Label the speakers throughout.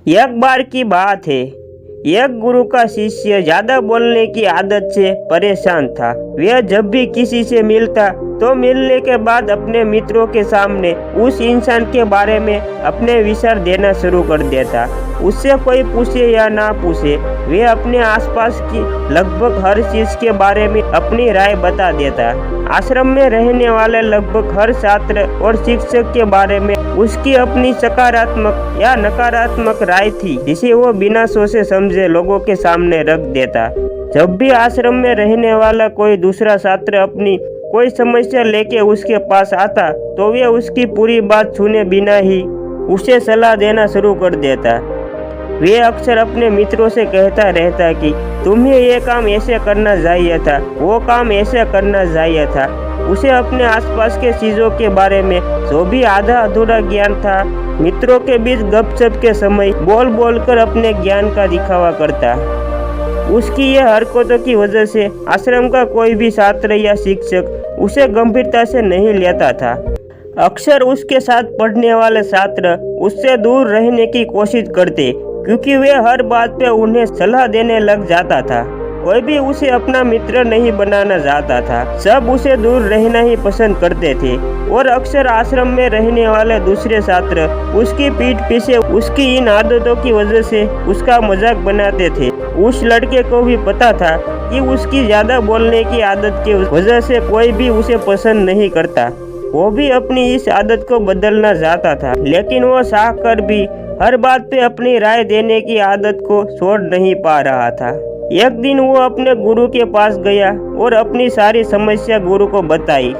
Speaker 1: एक बार की बात है, एक गुरु का शिष्य ज्यादा बोलने की आदत से परेशान था। वह जब भी किसी से मिलता तो मिलने के बाद अपने मित्रों के सामने उस इंसान के बारे में अपने विचार देना शुरू कर देता। उससे कोई पूछे या ना पूछे, वह अपने आसपास की लगभग हर चीज के बारे में अपनी राय बता देता। आश्रम में रहने वाले लगभग हर छात्र और शिक्षक के बारे में उसकी अपनी सकारात्मक या नकारात्मक राय थी, जिसे वो बिना सोचे समझे लोगों के सामने रख देता। जब भी आश्रम में रहने वाला कोई दूसरा छात्र अपनी कोई समस्या लेके उसके पास आता तो वे उसकी पूरी बात सुने बिना ही उसे सलाह देना शुरू कर देता। वे अक्सर अपने मित्रों से कहता रहता कि तुम्हें ये काम ऐसे करना चाहिए था, वो काम ऐसे करना चाहिए था। उसे अपने आसपास के चीजों के बारे में जो भी आधा अधूरा ज्ञान था, मित्रों के बीच गपशप के समय बोल बोल कर अपने ज्ञान का दिखावा करता। उसकी यह हरकतों की वजह से आश्रम का कोई भी छात्र या शिक्षक उसे गंभीरता से नहीं लेता था। अक्सर उसके साथ पढ़ने वाले छात्र उससे दूर रहने की कोशिश करते, क्योंकि वे हर बात पे उन्हें सलाह देने लग जाता था। कोई भी उसे अपना मित्र नहीं बनाना चाहता था, सब उसे दूर रहना ही पसंद करते थे। और अक्सर आश्रम में रहने वाले दूसरे छात्र उसकी पीठ पीछे उसकी इन आदतों की वजह से उसका मजाक बनाते थे। उस लड़के को भी पता था कि उसकी ज्यादा बोलने की आदत की वजह से कोई भी उसे पसंद नहीं करता। वो भी अपनी इस आदत को बदलना चाहता था, लेकिन वो चाह कर भी हर बात पे अपनी राय देने की आदत को छोड़ नहीं पा रहा था। एक दिन वो अपने गुरु के पास गया और अपनी सारी समस्या गुरु को बताई।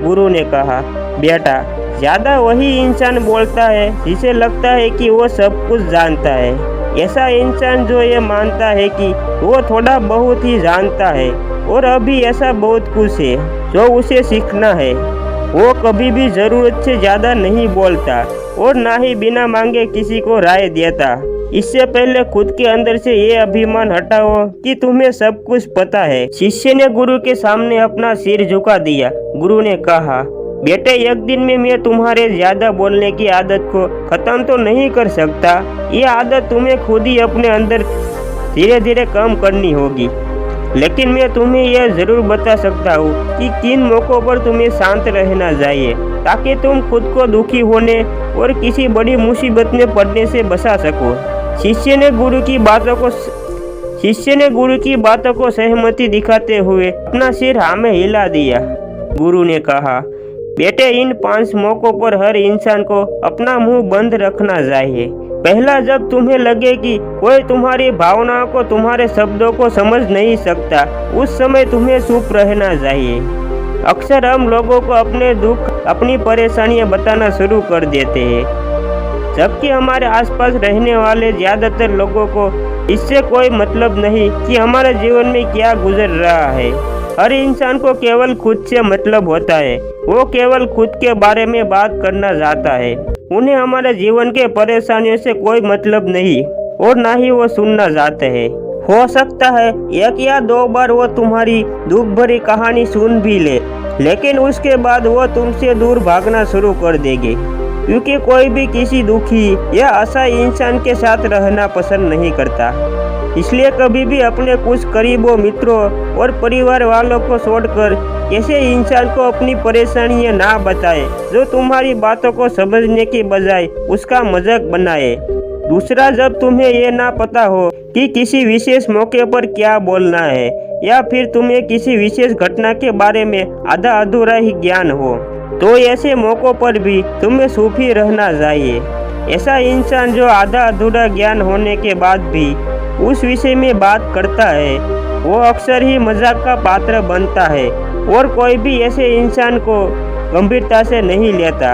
Speaker 1: गुरु ने कहा, बेटा, ज्यादा वही इंसान बोलता है जिसे लगता है कि वो सब कुछ जानता है। ऐसा इंसान जो ये मानता है कि वो थोड़ा बहुत ही जानता है, और अभी ऐसा बहुत कुछ है जो उसे सीखना है। वो कभी भी जरूरत से ज्यादा नहीं बोलता और ना ही बिना मांगे किसी को राय देता। इससे पहले खुद के अंदर से ये अभिमान हटाओ कि तुम्हें सब कुछ पता है। शिष्य ने गुरु के सामने अपना सिर झुका दिया। गुरु ने कहा, बेटे, एक दिन में मैं तुम्हारे ज्यादा बोलने की आदत को खत्म तो नहीं कर सकता। ये आदत तुम्हें खुद ही अपने अंदर धीरे धीरे कम करनी होगी। लेकिन मैं तुम्हें यह जरूर बता सकता हूँ कि किन मौक़ों पर तुम्हें शांत रहना चाहिए, ताकि तुम खुद को दुखी होने और किसी बड़ी मुसीबत में पड़ने से बचा सको। शिष्य ने गुरु की बातों को सहमति दिखाते हुए अपना सिर हाँ में हिला दिया। गुरु ने कहा, बेटे, इन 5 मौक़ों पर हर इंसान को अपना मुंह बंद रखना चाहिए। पहला, जब तुम्हें लगे कि कोई तुम्हारी भावनाओं को, तुम्हारे शब्दों को समझ नहीं सकता, उस समय तुम्हें चुप रहना चाहिए। अक्सर हम लोगों को अपने दुख, अपनी परेशानियां बताना शुरू कर देते हैं, जबकि हमारे आसपास रहने वाले ज्यादातर लोगों को इससे कोई मतलब नहीं कि हमारे जीवन में क्या गुजर रहा है। हर इंसान को केवल खुद से मतलब होता है। वो केवल खुद के बारे में बात करना चाहता है। उन्हें हमारे जीवन के परेशानियों से कोई मतलब नहीं, और ना ही वो सुनना चाहते हैं। हो सकता है 1 या 2 बार वो तुम्हारी दुख भरी कहानी सुन भी ले, लेकिन उसके बाद वो तुमसे दूर भागना शुरू कर देंगे, क्योंकि कोई भी किसी दुखी या असहाय इंसान के साथ रहना पसंद नहीं करता। इसलिए कभी भी अपने कुछ करीबों, मित्रों और परिवार वालों को छोड़कर ऐसे इंसान को अपनी परेशानियां ना बताए जो तुम्हारी बातों को समझने की बजाय उसका मजाक बनाए। दूसरा, जब तुम्हें ये ना पता हो कि किसी विशेष मौके पर क्या बोलना है, या फिर तुम्हें किसी विशेष घटना के बारे में आधा अधूरा ही ज्ञान हो, तो ऐसे मौकों पर भी तुम्हें चुप ही रहना चाहिए। ऐसा इंसान जो आधा अधूरा ज्ञान होने के बाद भी उस विषय में बात करता है, वो अक्सर ही मजाक का पात्र बनता है, और कोई भी ऐसे इंसान को गंभीरता से नहीं लेता।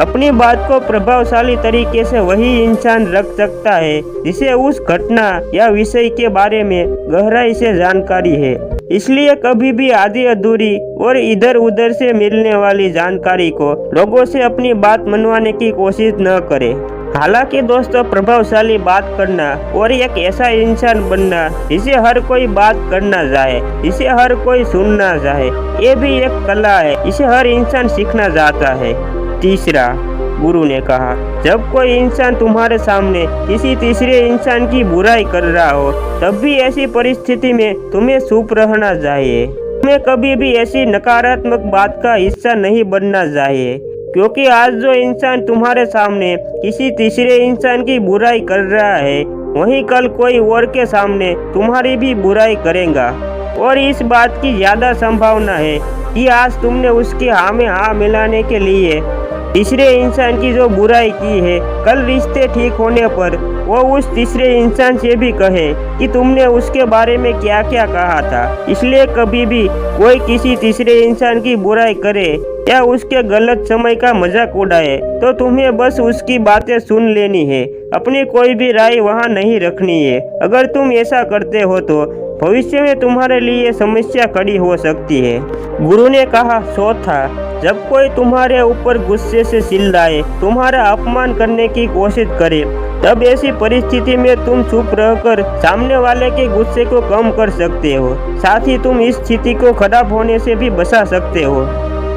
Speaker 1: अपनी बात को प्रभावशाली तरीके से वही इंसान रख सकता है जिसे उस घटना या विषय के बारे में गहराई से जानकारी है। इसलिए कभी भी आधी अधूरी और इधर उधर से मिलने वाली जानकारी को लोगों से अपनी बात मनवाने की कोशिश न करें। हालांकि दोस्तों, प्रभावशाली बात करना और एक ऐसा इंसान बनना जिसे हर कोई बात करना चाहे, जिसे हर कोई सुनना चाहे, ये भी एक कला है, इसे हर इंसान सीखना चाहता है। तीसरा, गुरु ने कहा, जब कोई इंसान तुम्हारे सामने किसी तीसरे इंसान की बुराई कर रहा हो, तब भी ऐसी परिस्थिति में तुम्हें चुप रहना चाहिए। तुम्हें कभी भी ऐसी नकारात्मक बात का हिस्सा नहीं बनना चाहिए, क्योंकि आज जो इंसान तुम्हारे सामने किसी तीसरे इंसान की बुराई कर रहा है, वहीं कल कोई और के सामने तुम्हारी भी बुराई करेगा। और इस बात की ज़्यादा संभावना है कि आज तुमने उसके हाँ में हाँ मिलाने के लिए तीसरे इंसान की जो बुराई की है, कल रिश्ते ठीक होने पर वो उस तीसरे इंसान से भी कहे कि तुमने उसके बारे में क्या क्या कहा था। इसलिए कभी भी कोई किसी तीसरे इंसान की बुराई करे या उसके गलत समय का मजाक उड़ाए तो तुम्हें बस उसकी बातें सुन लेनी है, अपनी कोई भी राय वहाँ नहीं रखनी है। अगर तुम ऐसा करते हो तो भविष्य में तुम्हारे लिए समस्या खड़ी हो सकती है। गुरु ने कहा, चौथा, जब कोई तुम्हारे ऊपर गुस्से से चिल्लाए, तुम्हारा अपमान करने की कोशिश करे, तब ऐसी परिस्थिति में तुम चुप रहकर सामने वाले के गुस्से को कम कर सकते हो। साथ ही तुम इस स्थिति को खराब होने से भी बचा सकते हो।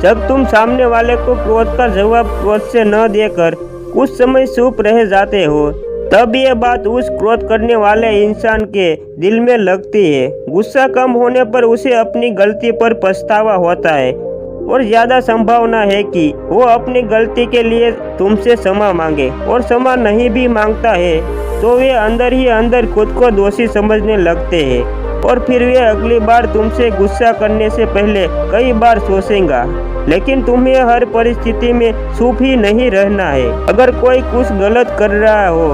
Speaker 1: जब तुम सामने वाले को क्रोध का जवाब क्रोध से न देकर कुछ समय चुप रह जाते हो, तब ये बात उस क्रोध करने वाले इंसान के दिल में लगती है। गुस्सा कम होने पर उसे अपनी गलती पर पछतावा होता है और ज़्यादा संभावना है कि वो अपनी गलती के लिए तुमसे क्षमा मांगे, और क्षमा नहीं भी मांगता है तो वे अंदर ही अंदर खुद को दोषी समझने लगते हैं और फिर वे अगली बार तुमसे गुस्सा करने से पहले कई बार सोचेंगे। लेकिन तुम्हें हर परिस्थिति में चुप ही नहीं रहना है। अगर कोई कुछ गलत कर रहा हो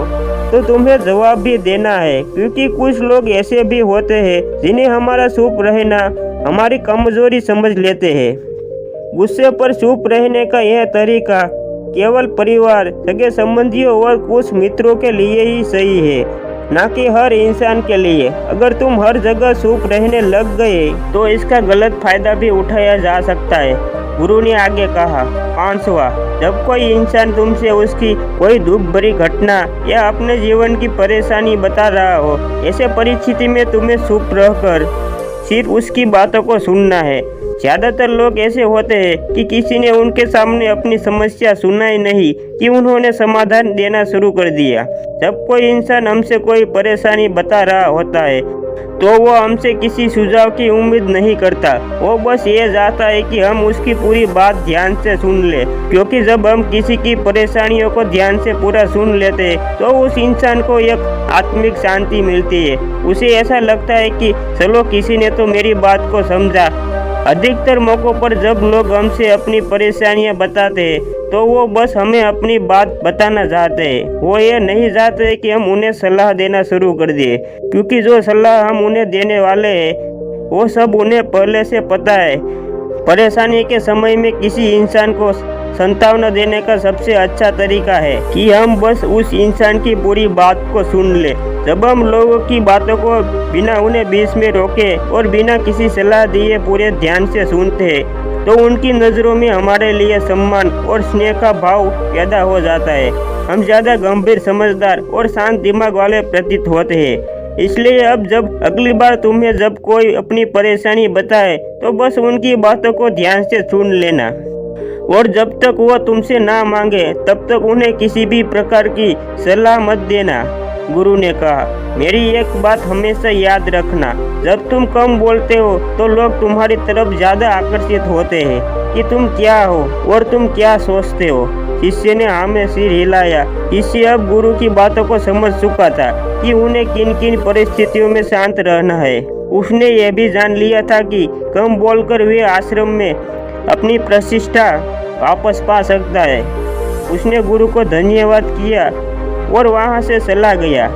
Speaker 1: तो तुम्हें जवाब भी देना है, क्योंकि कुछ लोग ऐसे भी होते हैं जिन्हें हमारा चुप रहना हमारी कमजोरी समझ लेते हैं। गुस्से पर चुप रहने का यह तरीका केवल परिवार, सगे संबंधियों और कुछ मित्रों के लिए ही सही है, ना कि हर इंसान के लिए। अगर तुम हर जगह चुप रहने लग गए तो इसका गलत फायदा भी उठाया जा सकता है। गुरु ने आगे कहा, 5वां, जब कोई इंसान तुमसे उसकी कोई दुख भरी घटना या अपने जीवन की परेशानी बता रहा हो, ऐसे परिस्थिति में तुम्हें चुप रहकर सिर्फ उसकी बातों को सुनना है। ज़्यादातर लोग ऐसे होते हैं कि किसी ने उनके सामने अपनी समस्या सुनाई नहीं कि उन्होंने समाधान देना शुरू कर दिया। जब कोई इंसान हमसे कोई परेशानी बता रहा होता है तो वो हमसे किसी सुझाव की उम्मीद नहीं करता, वो बस ये चाहता है कि हम उसकी पूरी बात ध्यान से सुन ले, क्योंकि जब हम किसी की परेशानियों को ध्यान से पूरा सुन लेते हैं तो उस इंसान को एक आत्मिक शांति मिलती है। उसे ऐसा लगता है कि चलो किसी ने तो मेरी बात को समझा। अधिकतर मौक़ों पर जब लोग हमसे अपनी परेशानियां बताते हैं तो वो बस हमें अपनी बात बताना चाहते हैं, वो ये नहीं चाहते कि हम उन्हें सलाह देना शुरू कर दें, क्योंकि जो सलाह हम उन्हें देने वाले हैं वो सब उन्हें पहले से पता है। परेशानी के समय में किसी इंसान को सांत्वना देने का सबसे अच्छा तरीका है कि हम बस उस इंसान की पूरी बात को सुन ले। जब हम लोगों की बातों को बिना उन्हें बीच में रोके और बिना किसी सलाह दिए पूरे ध्यान से सुनते हैं तो उनकी नज़रों में हमारे लिए सम्मान और स्नेह का भाव पैदा हो जाता है। हम ज़्यादा गंभीर, समझदार और शांत दिमाग वाले प्रतीत होते हैं। इसलिए अब जब अगली बार तुम्हें जब कोई अपनी परेशानी बताए तो बस उनकी बातों को ध्यान से सुन लेना, और जब तक वो तुमसे ना मांगे तब तक उन्हें किसी भी प्रकार की सलाह मत देना। गुरु ने कहा, मेरी एक बात हमेशा याद रखना, जब तुम कम बोलते हो तो लोग तुम्हारी तरफ ज़्यादा आकर्षित होते हैं कि तुम क्या हो और तुम क्या सोचते हो। शिष्य ने हाँ में सिर हिलाया। शिष्य अब गुरु की बातों को समझ चुका था कि उन्हें किन किन परिस्थितियों में शांत रहना है। उसने यह भी जान लिया था कि कम बोलकर वे आश्रम में अपनी प्रतिष्ठा वापस पा सकता है। उसने गुरु को धन्यवाद किया और वहाँ से चला गया।